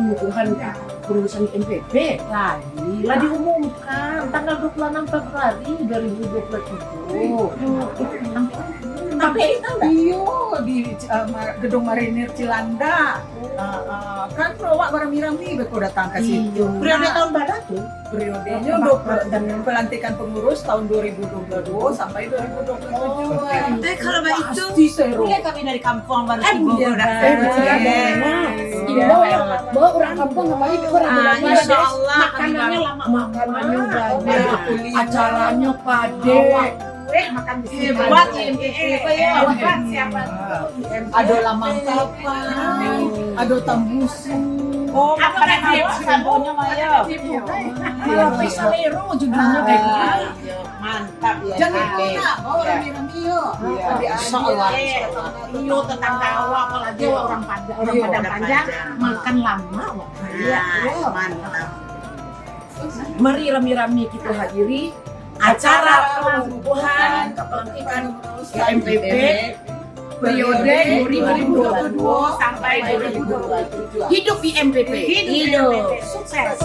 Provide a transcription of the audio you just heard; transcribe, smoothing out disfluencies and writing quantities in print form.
pengukuhan kelulusan MPP. Lah diumumkan tanggal 26 Februari 2027. Tapi Iyo di gedung Marinir Cilanda. Kan pelawak barang-barang beko datang ke situ. periode tahun berapa tuh? Periodenya dan pelantikan pengurus tahun 2022 sampai 2027. Kalau begitu, Pasti seru. ya kami dari kampung baru Iya, bawa orang kampung ngapain orang Insya Allah makanannya lama, makanannya banyak, Banyak. acaranya pade. Makan di sini. Hebat MPP ya. Siapa? Ada lamang kapal, ada tambusu. Oh, makanan samponya Maya. Tapi selero judulnya kayak gitu. Mantap ya. Jangan lupa bawa orang-orang iyo. Insya Allah. Iyo tentang tawa apalagi orang Padang Panjang makan lama. Iya, mantap. Mari rame-rame kita hadiri acara pengukuhan pelantikan MPP periode 2022 sampai 2027. Hidup di MPP. Hidup. Sukses.